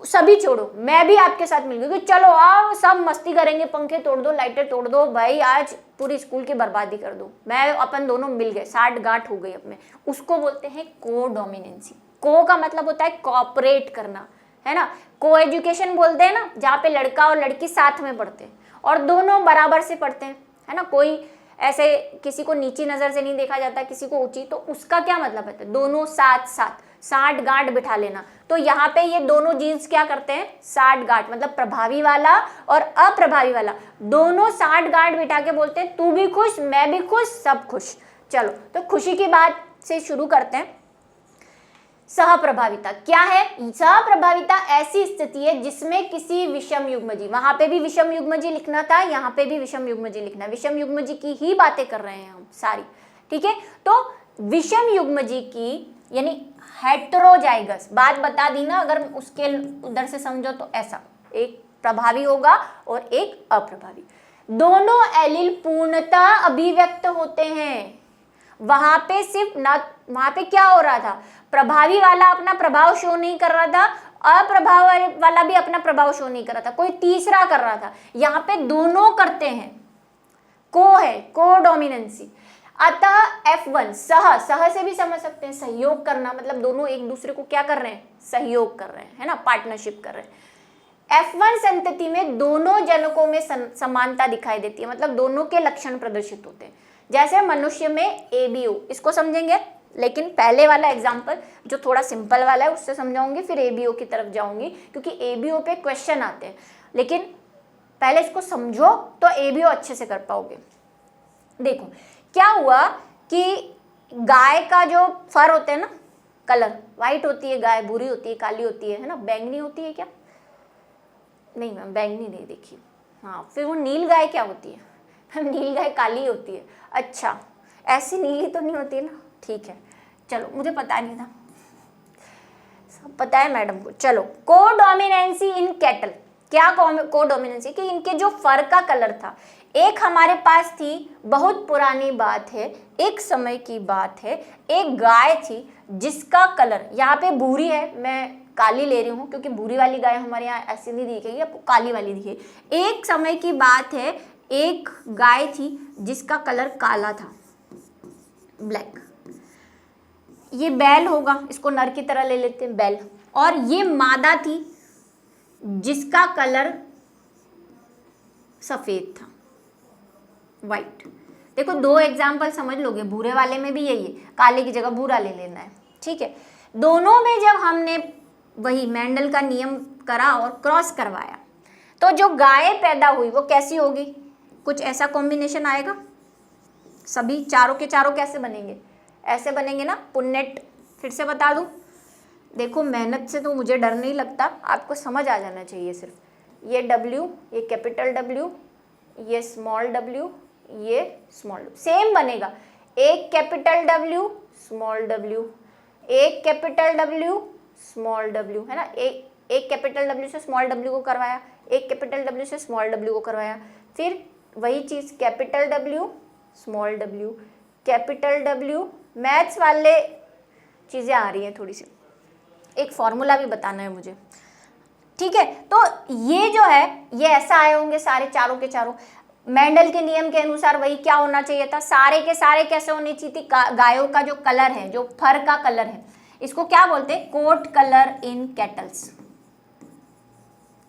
सभी छोड़ो, मैं भी आपके साथ मिल गई, चलो आओ सब मस्ती करेंगे, पंखे तोड़ दो, लाइटें तोड़ दो, भाई आज पूरी स्कूल की बर्बादी कर दो, मैं अपन दोनों मिल गए, साठ गांठ हो गई अपने। उसको बोलते हैं को डोमिनेंसी। को का मतलब होता है कोऑपरेट करना, है ना। को एजुकेशन बोलते हैं ना, जहाँ पे लड़का और लड़की साथ में पढ़ते हैं और दोनों बराबर से पढ़ते हैं, है ना, कोई ऐसे किसी को नीची नजर से नहीं देखा जाता, किसी को ऊंची, तो उसका क्या मतलब है, दोनों साथ साथ, साठ गांठ बिठा लेना। तो यहाँ पे ये दोनों जीन्स क्या करते हैं, साठ गांठ, मतलब प्रभावी वाला और अप्रभावी वाला, दोनों साठ गांठ बिठा के बोलते हैं तू भी खुश, मैं भी खुश, सब खुश। चलो तो खुशी की बात से शुरू करते हैं। सहप्रभाविता क्या है? सहप्रभाविता ऐसी स्थिति है जिसमें किसी विषम युग्मजी, वहां पे भी विषम युग्मजी लिखना था, यहाँ पे भी विषम युग्मजी लिखना है, विषम युग्मजी की ही बातें कर रहे हैं हम सारी, ठीक है। तो विषम युग्मजी की यानी हेटेरोजाइगस, बात बता दी ना, अगर उसके उधर से समझो तो ऐसा, एक प्रभावी होगा और एक अप्रभावी, दोनों एलील पूर्णतः अभिव्यक्त होते हैं। वहां पे सिर्फ ना, वहां पे क्या हो रहा था, प्रभावी वाला अपना प्रभाव शो नहीं कर रहा था, अप्रभाव वाला भी अपना प्रभाव शो नहीं कर रहा था, कोई तीसरा कर रहा था। यहाँ पे दोनों करते हैं, को है, को डोमिनेंसी। अतः F1 सह से भी समझ सकते हैं, सहयोग करना, मतलब दोनों एक दूसरे को क्या कर रहे हैं, सहयोग कर रहे हैं, है ना, पार्टनरशिप कर रहे हैं। F1 संतति में दोनों जनकों में समानता दिखाई देती है, मतलब दोनों के लक्षण प्रदर्शित होते हैं। जैसे मनुष्य में ABO, इसको समझेंगे, लेकिन पहले वाला एग्जाम्पल जो थोड़ा सिंपल वाला है उससे समझाऊंगी, फिर ABO की तरफ जाऊंगी, क्योंकि ABO पे क्वेश्चन आते हैं। लेकिन पहले इसको समझो तो ABO अच्छे से कर पाओगे। देखो क्या हुआ कि गाय का जो फर होता है ना, कलर वाइट होती है गाय, भूरी होती है, काली होती है ना, बैंगनी होती है क्या? नहीं मैम बैंगनी नहीं देखी। हाँ, फिर वो नील गाय क्या होती है? नील गाय काली होती है। अच्छा, ऐसी नीली तो नहीं होती ना, ठीक है, चलो मुझे पता नहीं था, सब पता है मैडम को। चलो, कोडोमिनेंसी इन कैटल, क्या कोडोमिनेंसी कि इनके जो फर का कलर था, एक हमारे पास थी, बहुत पुरानी बात है, एक समय की बात है, एक गाय थी जिसका कलर यहाँ पे भूरी है, मैं काली ले रही हूँ क्योंकि भूरी वाली गाय हमारे यहाँ ऐसी नहीं दिखेगी, आपको काली वाली दिखेगी। एक समय की बात है, एक गाय थी जिसका कलर काला था, ब्लैक। ये बैल होगा, इसको नर की तरह ले लेते हैं, बैल। और ये मादा थी जिसका कलर सफेद था, वाइट। देखो 2 एग्जाम्पल समझ लोगे, भूरे वाले में भी यही है, काले की जगह भूरा ले लेना है, ठीक है। दोनों में जब हमने वही मेंडल का नियम करा और क्रॉस करवाया, तो जो गाय पैदा हुई वो कैसी होगी, कुछ ऐसा कॉम्बिनेशन आएगा। सभी चारों के चारों कैसे बनेंगे, ऐसे बनेंगे ना, पुन्नेट। फिर से बता दूं, देखो मेहनत से तो मुझे डर नहीं लगता, आपको समझ आ जाना चाहिए सिर्फ। ये W, ये कैपिटल W, ये स्मॉल w, ये स्मॉल w, सेम बनेगा। एक कैपिटल W, स्मॉल w, एक कैपिटल W, स्मॉल w, है ना। एक कैपिटल W से स्मॉल w को करवाया, एक कैपिटल W से स्मॉल w को करवाया, फिर वही चीज़ capital W, small w, capital W। Maths वाले चीज़ें आ रही हैं थोड़ी सी, एक फॉर्मूला भी बताना है मुझे, ठीक है। तो ये जो है ये ऐसा आए होंगे सारे चारों के चारों। मेंडल के नियम के अनुसार वही क्या होना चाहिए था, सारे के सारे कैसे होनी चाहिए थी, गायों का जो कलर है, जो फर का कलर है, इसको क्या बोलते हैं, coat colour in cattles.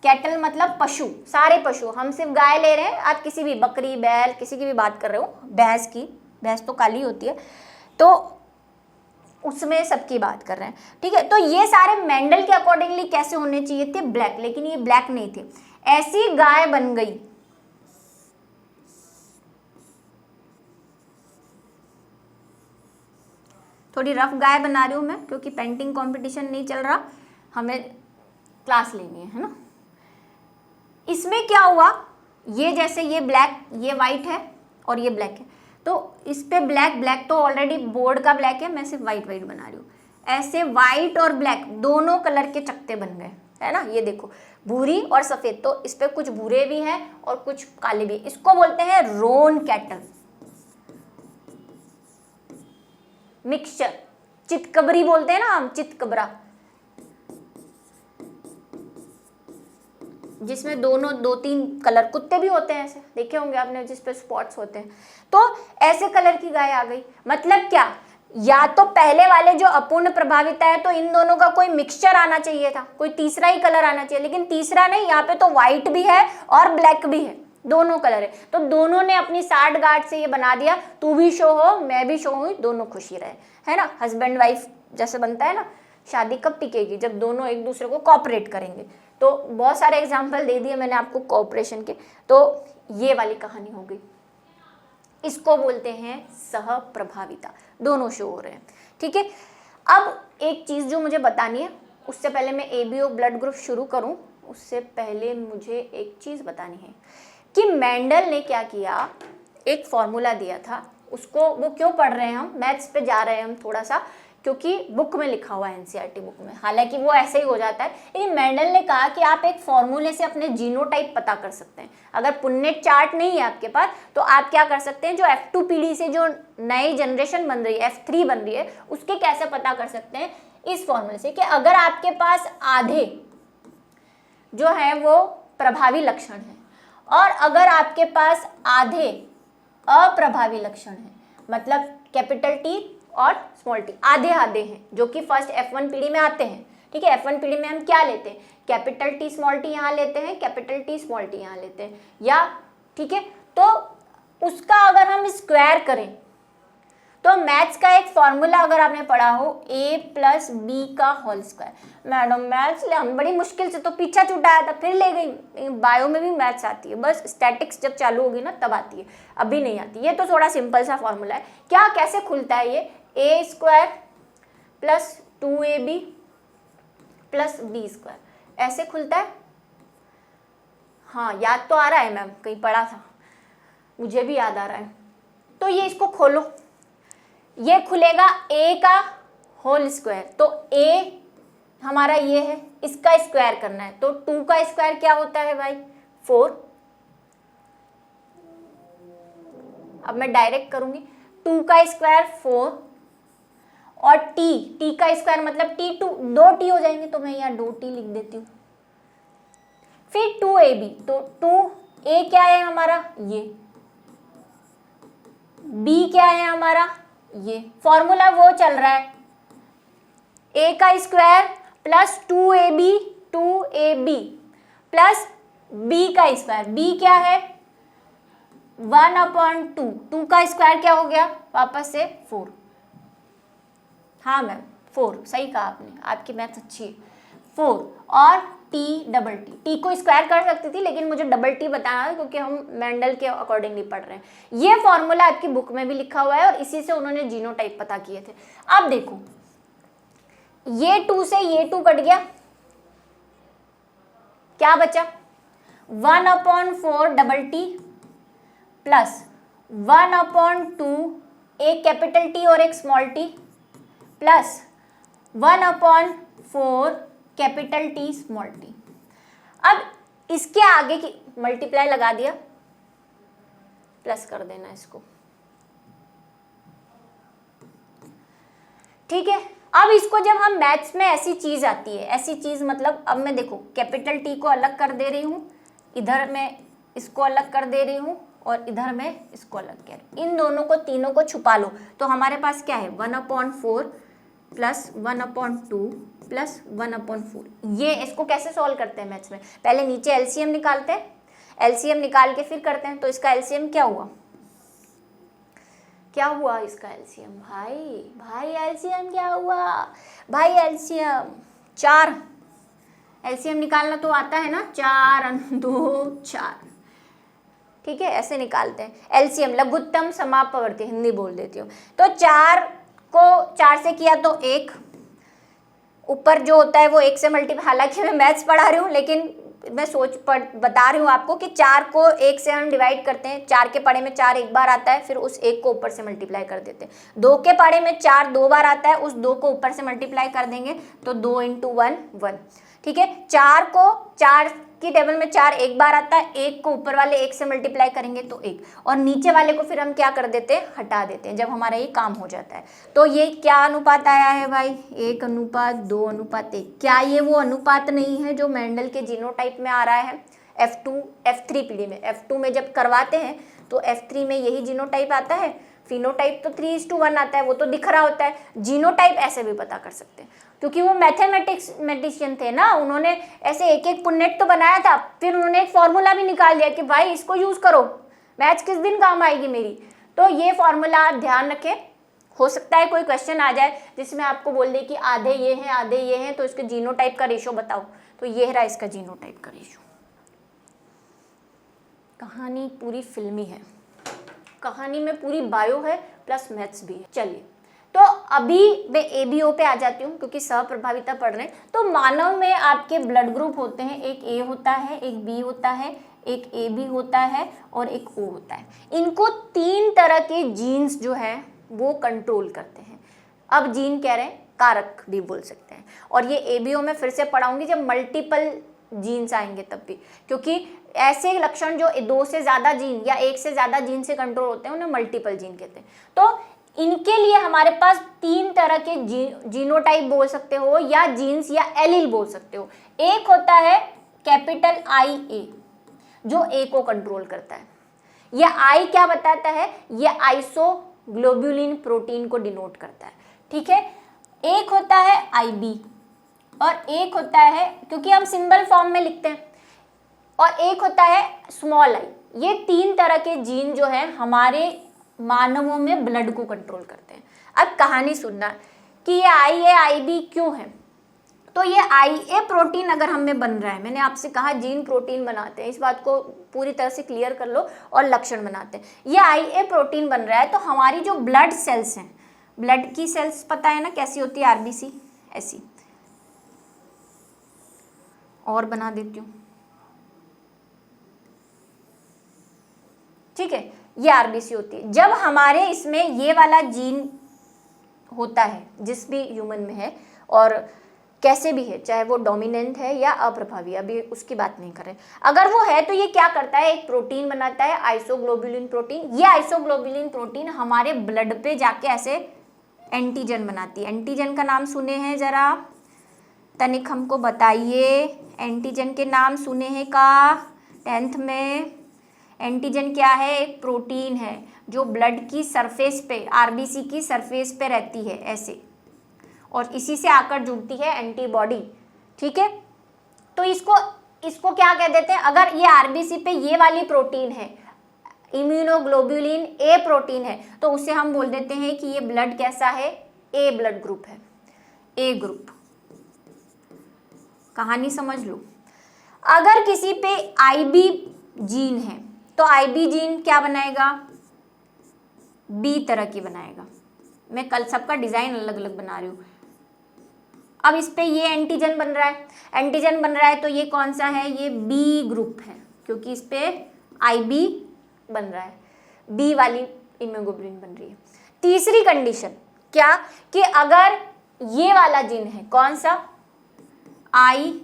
Cattle मतलब पशु, सारे पशु, हम सिर्फ गाय ले रहे हैं, आप किसी भी बकरी बैल किसी की भी बात कर रहे हो, भैंस की, भैंस तो काली होती है, तो उसमें सबकी बात कर रहे हैं, ठीक है। तो ये सारे मेंडल के अकॉर्डिंगली कैसे होने चाहिए थे, ब्लैक, लेकिन ये ब्लैक नहीं थे, ऐसी गाय बन गई। थोड़ी रफ गाय बना रही हूं मैं, क्योंकि पेंटिंग कंपटीशन नहीं चल रहा, हमें क्लास लेनी है ना। इसमें क्या हुआ, ये जैसे ये ब्लैक, ये वाइट है और ये ब्लैक है, तो इस पे ब्लैक, ब्लैक तो ऑलरेडी बोर्ड का ब्लैक है, मैं सिर्फ वाइट वाइट बना रही हूँ। ऐसे वाइट और ब्लैक दोनों कलर के चकते बन गए, है ना। ये देखो भूरी और सफेद, तो इस पे कुछ भूरे भी हैं और कुछ काले भी, इसको बोलते हैं रोन कैटल, मिक्सचर। चितकबरी बोलते हैं ना हम, चितकबरा, जिसमें दोनों 2-3 कलर, कुत्ते भी होते हैं ऐसे, देखे होंगे आपने, जिस पे स्पॉट्स होते हैं। तो ऐसे कलर की गाय आ गई, मतलब क्या, या तो पहले वाले जो अपूर्ण प्रभाविता है, तो इन दोनों का कोई मिक्सचर आना चाहिए था, कोई तीसरा ही कलर आना चाहिए, लेकिन तीसरा नहीं, यहाँ पे तो व्हाइट भी है और ब्लैक भी है, दोनों कलर है। तो दोनों ने अपनी साठ गांठ से ये बना दिया, तू भी शो हो मैं भी शो हूँ, दोनों खुशी रहे, है ना। हस्बैंड वाइफ जैसे बनता है ना, शादी कब टिकेगी, जब दोनों एक दूसरे को कोऑपरेट करेंगे। तो बहुत सारे एग्जाम्पल दे दिए मैंने आपको कोऑपरेशन के, तो ये वाली कहानी हो गई। इसको बोलते हैं सह प्रभाविता, दोनों शो हो रहे हैं, ठीक है। अब एक चीज जो मुझे बतानी है, उससे पहले मैं एबीओ ब्लड ग्रुप शुरू करूं, उससे पहले मुझे एक चीज बतानी है कि मेंडल ने क्या किया, एक फॉर्मूला दिया था, उसको वो क्यों पढ़ रहे हैं हम, मैथ्स पे जा रहे हैं हम थोड़ा सा, क्योंकि बुक में लिखा हुआ है, एनसीईआरटी बुक में, हालांकि वो ऐसे ही हो जाता है, लेकिन मेंडल ने कहा कि आप एक फॉर्मूले से अपने जीनोटाइप पता कर सकते हैं। अगर पुन्नेट चार्ट नहीं है आपके पास, तो आप क्या कर सकते हैं, जो F2 पीढ़ी से जो नई जनरेशन बन रही है, F3 बन रही है, उसके कैसे पता कर सकते हैं, इस फॉर्मूले से, कि अगर आपके पास आधे जो है वो प्रभावी लक्षण है और अगर आपके पास आधे अप्रभावी लक्षण है, मतलब कैपिटल T और स्मॉल t आधे आधे हैं, जो कि फर्स्ट F1 पीढ़ी में आते हैं, ठीक है। F1 पीढ़ी में हम क्या लेते हैं, कैपिटल T स्मॉल t यहाँ लेते हैं, कैपिटल T स्मॉल t यहाँ लेते हैं, या ठीक है। तो उसका अगर हम स्क्वायर करें, तो मैथ्स का एक फॉर्मूला अगर आपने पढ़ा हो, a + b का होल स्क्वायर। मैडम मैथ्स ले हम बड़ी मुश्किल से तो पीछा छुटाया था, फिर ले गई। बायो में भी मैथ्स आती है, बस स्टैटिक्स जब चालू होगी ना तब आती है, अभी नहीं आती। ये तो थोड़ा सिंपल सा फॉर्मूला है। क्या, कैसे खुलता है ये, a² + 2ab + b², ऐसे खुलता है। हाँ याद तो आ रहा है मैम, कहीं पढ़ा था, मुझे भी याद आ रहा है। तो ये इसको खोलो, ये खुलेगा a का होल स्क्वायर, तो a हमारा ये है, इसका स्क्वायर करना है, तो 2 का स्क्वायर क्या होता है भाई, 4। अब मैं डायरेक्ट करूंगी, 2 का स्क्वायर 4 और t का स्क्वायर मतलब t2, 2 t हो जाएंगे, तो मैं यहाँ 2t लिख देती हूँ। फिर 2ab, तो 2 ए क्या है हमारा, ये, बी क्या है हमारा, ये। फॉर्मूला वो चल रहा है, ए का square plus 2ab plus B का स्क्वायर, बी क्या है 1/2, 2 का स्क्वायर क्या हो गया वापस से 4। हाँ मैम 4, सही कहा आपने, आपकी मैथ अच्छी है। 4 और टी को स्क्वायर कर सकती थी, लेकिन मुझे डबल टी बताना है क्योंकि हम मेंडल के अकॉर्डिंगली पढ़ रहे हैं। ये फॉर्मूला आपकी बुक में भी लिखा हुआ है और इसी से उन्होंने जीनोटाइप पता किए थे। अब देखो ये 2 से ये 2 कट गया, क्या बचा 1/4 डबल टी प्लस 1/2 एक कैपिटल टी और एक small T plus 1/4 capital T small T. अब इसके आगे की मल्टीप्लाई लगा दिया, प्लस कर देना इसको, ठीक है। अब इसको जब हम मैथ्स में ऐसी चीज आती है, ऐसी चीज मतलब अब मैं देखो कैपिटल टी को अलग कर दे रही हूं, इधर मैं इसको अलग कर दे रही हूं और इधर मैं इसको अलग कर, इन दोनों को तीनों को छुपा लो तो हमारे पास क्या है 1/4 प्लस 1/2 प्लस 1/4। ये इसको कैसे सॉल्व करते हैं मैथ्स में, पहले नीचे एलसीएम निकालते हैं, एलसीएम निकाल के फिर करते हैं। तो इसका एलसीएम क्या हुआ, क्या हुआ इसका एलसीएम भाई एलसीएम क्या हुआ भाई, एलसीएम 4, एलसीएम निकालना तो आता है ना, 4 2 4, ठीक है, ऐसे निकालते हैं एलसीएम, लघुत्तम समापवर्ती, हिंदी बोल देती हूँ। तो 4 को 4 से किया तो 1, ऊपर जो होता है वो 1 से मल्टीप्लाई, हालांकि मैं मैथ्स पढ़ा रही हूँ लेकिन मैं बता रही हूँ आपको कि 4 को 1 से हम डिवाइड करते हैं, 4 के पढ़े में 4 एक बार आता है, फिर उस 1 को ऊपर से मल्टीप्लाई कर देते हैं। 2 के पढ़े में 4 2 बार आता है, उस 2 को ऊपर से मल्टीप्लाई कर देंगे तो 2 × 1 1, ठीक है। 4 को 4 की टेबल में 4 एक बार आता है, 1 को ऊपर वाले 1 से मल्टीप्लाई करेंगे तो 1, और नीचे वाले को फिर हम क्या कर देते हैं, हटा देते हैं जब हमारा ये काम हो जाता है। तो ये क्या अनुपात आया है भाई, 1:2:1। क्या ये वो अनुपात नहीं है जो मेंडल के जीनोटाइप में आ रहा है, F2 F3 पीढ़ी में, F2 में जब करवाते हैं तो F3 में यही जीनोटाइप आता है, फिनोटाइप तो 3:1 आता है, वो तो दिख रहा होता है। जीनोटाइप ऐसे भी पता कर सकते हैं क्योंकि वो मैथमेटिशियन थे ना, उन्होंने ऐसे एक एक पुन्नेट तो बनाया था, फिर उन्होंने एक फॉर्मूला भी निकाल दिया कि भाई इसको यूज करो, मैथ्स किस दिन काम आएगी मेरी। तो ये फॉर्मूला आप ध्यान रखें, हो सकता है कोई क्वेश्चन आ जाए जिसमें आपको बोल दे कि आधे ये हैं आधे ये हैं, तो इसके जीनोटाइप का रेशो बताओ, तो ये रहा इसका जीनोटाइप का रेशो। कहानी पूरी फिल्मी है, कहानी में पूरी बायो है प्लस मैथ्स भी है। चलिए तो अभी मैं ABO पे आ जाती हूँ क्योंकि सहप्रभाविता पढ़ रहे हैं। तो मानव में आपके ब्लड ग्रुप होते हैं, एक A होता है, एक B होता है, एक AB होता है और एक O होता है। इनको 3 तरह के जीन्स जो है वो कंट्रोल करते हैं। अब जीन कह रहे हैं, कारक भी बोल सकते हैं, और ये ABO में फिर से पढ़ाऊंगी जब मल्टीपल जीन्स आएंगे तब भी, क्योंकि ऐसे लक्षण जो 2 से ज़्यादा जीन या 1 से ज़्यादा जीन से कंट्रोल होते हैं उन्हें मल्टीपल जीन कहते हैं। तो इनके लिए हमारे पास 3 तरह के जीनोटाइप बोल सकते हो या जीन्स या एलील बोल सकते हो। एक होता है कैपिटल IA जो A को कंट्रोल करता है, यह I क्या बताता है, यह आइसोग्लोबुलिन प्रोटीन को डिनोट करता है, ठीक है। एक होता है IB और एक होता है, क्योंकि हम सिंबल फॉर्म में लिखते हैं, और एक होता है स्मॉल I। ये 3 तरह के जीन जो है हमारे मानवों में ब्लड को कंट्रोल करते हैं। अब कहानी सुनना कि ये IA IB क्यों है। तो ये IA प्रोटीन अगर हमें बन रहा है, मैंने आपसे कहा जीन प्रोटीन बनाते हैं, इस बात को पूरी तरह से क्लियर कर लो, और लक्षण बनाते हैं। ये IA प्रोटीन बन रहा है तो हमारी जो ब्लड सेल्स हैं, ब्लड की सेल्स पता है ना कैसी होती है, RBC ऐसी, और बना देती हूँ, ठीक है, ये RBC होती है। जब हमारे इसमें ये वाला जीन होता है जिस भी ह्यूमन में है और कैसे भी है, चाहे वो डोमिनेंट है या अप्रभावी, अभी उसकी बात नहीं कर रहे, अगर वो है तो ये क्या करता है, एक प्रोटीन बनाता है आइसोग्लोबुलिन प्रोटीन। ये आइसोग्लोबुलिन प्रोटीन हमारे ब्लड पे जाके ऐसे एंटीजन बनाती है। एंटीजन का नाम सुने हैं जरा, तनिक हमको बताइए, एंटीजन के नाम सुने हैं का 10th में, एंटीजन क्या है? एक प्रोटीन है जो ब्लड की सरफेस पे, आरबीसी की सरफेस पे रहती है ऐसे, और इसी से आकर जुड़ती है एंटीबॉडी। ठीक है, तो इसको क्या कह देते हैं? अगर ये आरबीसी पे ये वाली प्रोटीन है, इम्यूनोग्लोबुलिन ए प्रोटीन है, तो उसे हम बोल देते हैं कि ये ब्लड कैसा है? ए ब्लड ग्रुप है, ए ग्रुप। कहानी समझ लो। अगर किसी पे आईबी जीन है तो आईबी जीन क्या बनाएगा? बी तरह की बनाएगा। मैं कल सबका डिजाइन अलग अलग बना रही हूँ। अब इस पे ये एंटीजन बन रहा है, एंटीजन बन रहा है तो ये कौन सा है? ये बी ग्रुप है, क्योंकि इस पे आईबी बन रहा है, बी वाली इम्यूनोग्लोबुलिन बन रही है। तीसरी कंडीशन क्या? कि अगर ये वाला जीन है, कौन सा? आई,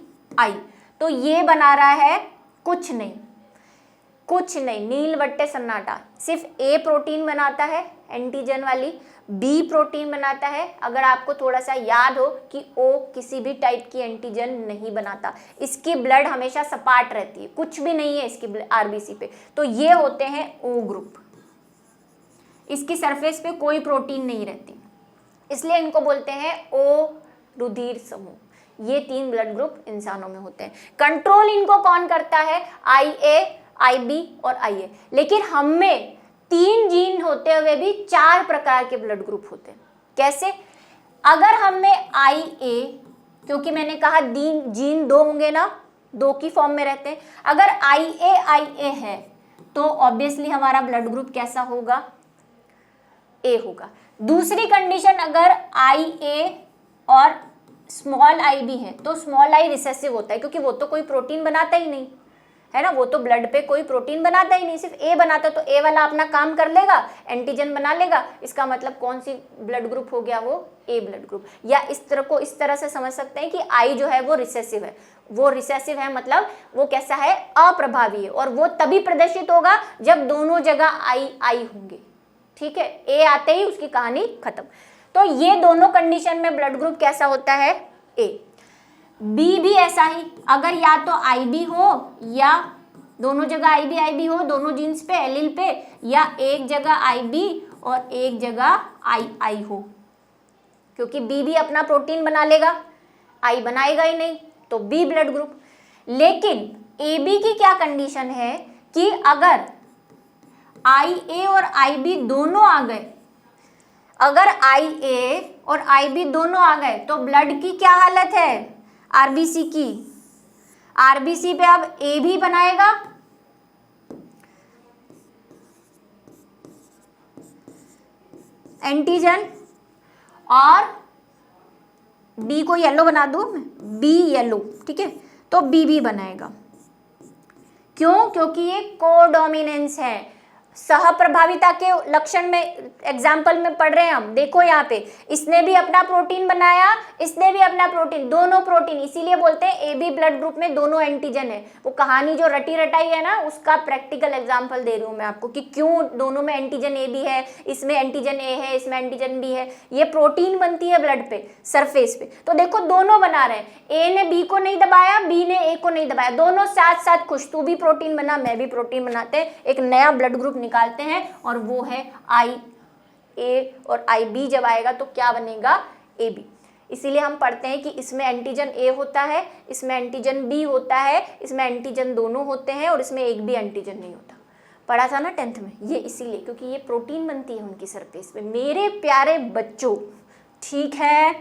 तो ये बना रहा है कुछ नहीं, नील बट्टे सन्नाटा। सिर्फ ए प्रोटीन बनाता है एंटीजन वाली, बी प्रोटीन बनाता है। अगर आपको थोड़ा सा याद हो कि ओ किसी भी टाइप की एंटीजन नहीं बनाता, इसकी ब्लड हमेशा सपाट रहती है, कुछ भी नहीं है इसकी आरबीसी पे, तो ये होते हैं ओ ग्रुप। इसकी सरफेस पे कोई प्रोटीन नहीं रहती, इसलिए इनको बोलते हैं ओ रुधिर समूह। ये 3 ब्लड ग्रुप इंसानों में होते हैं। कंट्रोल इनको कौन करता है? IA, IB और IA। लेकिन हम में 3 जीन होते हुए भी 4 प्रकार के ब्लड ग्रुप होते हैं। कैसे? अगर हम में IA, क्योंकि मैंने कहा जीन 2 होंगे ना, 2 की फॉर्म में रहते हैं। अगर IA है तो ऑब्वियसली हमारा ब्लड ग्रुप कैसा होगा? ए होगा। दूसरी कंडीशन, अगर IA और स्मॉल आई भी है तो स्मॉल आई रिसेसिव होता है, क्योंकि वो तो कोई प्रोटीन बनाता ही नहीं है ना, वो तो ब्लड पे कोई प्रोटीन बनाता ही नहीं, सिर्फ ए बनाता, तो ए वाला अपना काम कर लेगा, एंटीजन बना लेगा। इसका मतलब कौन सी ब्लड ग्रुप हो गया? वो ए ब्लड ग्रुप। या इस तरह से समझ सकते हैं कि आई जो है वो रिसेसिव है। वो रिसेसिव है मतलब वो कैसा है? अप्रभावी है, और वो तभी प्रदर्शित होगा जब दोनों जगह आई होंगे। ठीक है, ए आते ही उसकी कहानी खत्म। तो ये दोनों कंडीशन में ब्लड ग्रुप कैसा होता है? ए। बी भी ऐसा ही, अगर या तो आईबी हो या दोनों जगह आईबी हो, दोनों जीन्स पे, एलील पे, या एक जगह आईबी और एक जगह आई हो, क्योंकि बी भी अपना प्रोटीन बना लेगा, आई बनाएगा ही नहीं, तो बी ब्लड ग्रुप। लेकिन ए बी की क्या कंडीशन है कि अगर IA और IB दोनों आ गए, अगर IA और IB दोनों आ गए तो ब्लड की क्या हालत है? आरबीसी की, आरबीसी पे अब A भी बनाएगा, एंटीजन, और B को येलो बना दूं मैं, B येलो, ठीक है, तो B भी बनाएगा। क्यों? क्योंकि ये कोडोमिनेंस है। सहप्रभाविता के लक्षण में एग्जाम्पल में पढ़ रहे हैं हम। देखो यहाँ पे इसने भी अपना प्रोटीन बनाया, इसने भी अपना प्रोटीन, दोनों प्रोटीन, इसीलिए बोलते हैं ए बी ब्लड ग्रुप में दोनों एंटीजन है। वो कहानी जो रटी रटाई है ना, उसका प्रैक्टिकल एग्जाम्पल दे रही हूँ मैं आपको कि क्यों दोनों में एंटीजन ए बी है, इसमें एंटीजन ए है, इसमें एंटीजन बी है। ये प्रोटीन बनती है ब्लड पे, सरफेस पे। तो देखो दोनों बना रहे हैं, ए ने बी को नहीं दबाया, बी ने ए को नहीं दबाया, दोनों साथ साथ खुश, तू भी प्रोटीन बना, मैं भी प्रोटीन बनाते हैं, एक नया ब्लड ग्रुप निकालते हैं, और वो है IA और IB। जब आएगा तो क्या बनेगा? AB। इसीलिए हम पढ़ते हैं कि इसमें एंटीजन A होता है, इसमें एंटीजन B होता है, इसमें एंटीजन दोनों होते हैं, और इसमें एक भी एंटीजन नहीं होता। पढ़ा था ना 10th में, ये इसीलिए क्योंकि ये प्रोटीन बनती है उनकी सरफेस पे। मेरे प्यारे बच्चों, ठीक है,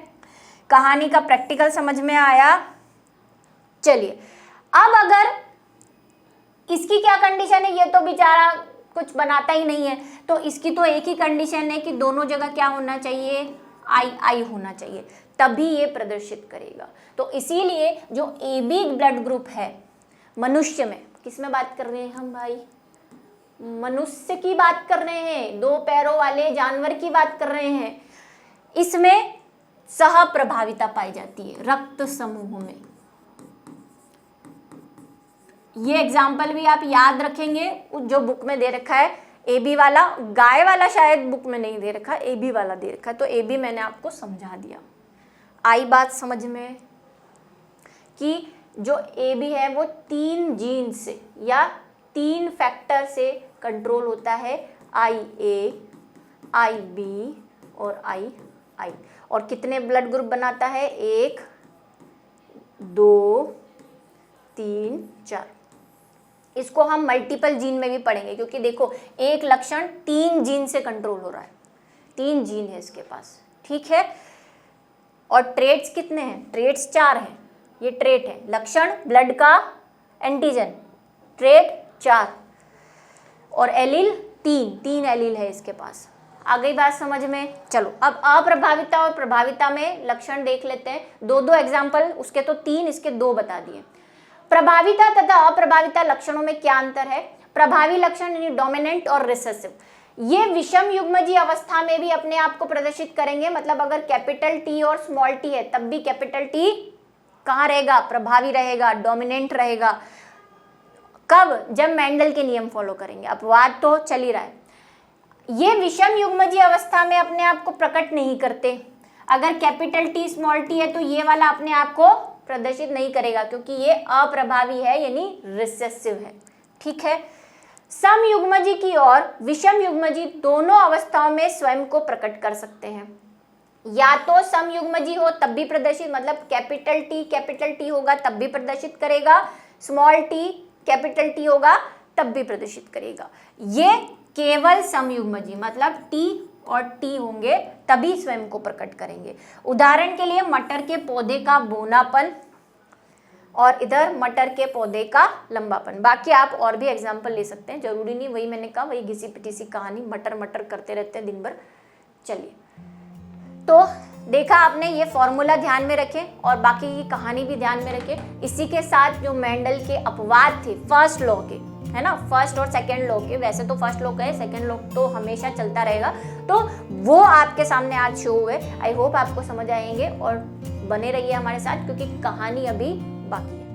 कहानी का प्रैक्टिकल समझ में आया? चलिए, अब अगर इसकी क्या कंडीशन है, ये तो बेचारा कुछ बनाता ही नहीं है, तो इसकी तो एक ही कंडीशन है कि दोनों जगह क्या होना चाहिए? आई होना चाहिए, तभी ये प्रदर्शित करेगा। तो इसीलिए जो AB ब्लड ग्रुप है मनुष्य में, किस में बात कर रहे हैं हम भाई? मनुष्य की बात कर रहे हैं, 2 पैरों वाले जानवर की बात कर रहे हैं। इसमें सहप्रभाविता पाई जाती है रक्त समूह में। ये एग्जाम्पल भी आप याद रखेंगे, जो बुक में दे रखा है AB वाला, गाय वाला शायद बुक में नहीं दे रखा, AB वाला दे रखा है, तो AB मैंने आपको समझा दिया। आई बात समझ में कि जो AB है वो 3 जीन से या 3 फैक्टर से कंट्रोल होता है, IA, IB और II। और कितने ब्लड ग्रुप बनाता है? 1 2 3 4। इसको हम मल्टीपल जीन में भी पढ़ेंगे, क्योंकि देखो एक लक्षण 3 जीन से कंट्रोल हो रहा है, 3 जीन है इसके पास, ठीक है। और ट्रेट्स कितने हैं? ट्रेट्स 4 हैं। ये ट्रेट है, लक्षण ब्लड का एंटीजन, ट्रेट 4 और एलील 3 एलील है इसके पास। आ गई बात समझ में? चलो अब अप्रभाविता और प्रभाविता में लक्षण देख लेते हैं। 2 एग्जाम्पल, उसके तो 3, इसके 2 बता दिए। प्रभाविता तथा अप्रभाविता लक्षणों में क्या अंतर है? प्रभावी लक्षण यानी डोमिनेंट और रिसेसिव, ये विषम युग्मजीय अवस्था में भी अपने आप को प्रदर्शित करेंगे। मतलब अगर कैपिटल टी और स्मॉल टी है तब भी कैपिटल टी कहाँ रहेगा? प्रभावी रहेगा, डोमिनेंट रहेगा। कब? जब मेंडल के नियम फॉलो करेंगे। अपवाद तो चल ही रहा है। ये विषम युग्मजीय अवस्था में अपने आप को प्रकट नहीं करते। अगर कैपिटल टी स्मॉल टी है तो ये वाला अपने आप को प्रदर्शित नहीं करेगा, क्योंकि ये अप्रभावी है यानी रिसेसिव है, ठीक है। सम युग्मजीय की और विषम युग्मजीय दोनों अवस्थाओं में स्वयं को प्रकट कर सकते हैं। या तो सम युग्मजीय हो तब भी प्रदर्शित, मतलब कैपिटल टी होगा तब भी प्रदर्शित करेगा, स्मॉल टी कैपिटल टी होगा तब भी प्रदर्शित करेगा। ये केवल सम युग्मजीय, मतलब टी और टी होंगे तभी स्वयं को प्रकट करेंगे। उदाहरण के लिए मटर के पौधे का बोनापन और इधर मटर के पौधे का लंबापन। बाकी आप और भी एग्जाम्पल ले सकते हैं, जरूरी नहीं वही मैंने कहा, वही घिसी पिटी सी कहानी, मटर मटर करते रहते हैं दिन भर। चलिए, तो देखा आपने, ये फॉर्मूला ध्यान में रखें और बाकी की कहानी भी ध्यान में रखें। इसी के साथ जो मेंडल के अपवाद थे फर्स्ट लॉ के, है ना, फर्स्ट और सेकंड लॉ के, वैसे तो फर्स्ट लॉ का है, सेकंड लॉ तो हमेशा चलता रहेगा, तो वो आपके सामने आज शो हुए। आई होप आपको समझ आएंगे और बने रहिए हमारे साथ, क्योंकि कहानी अभी बाकी है।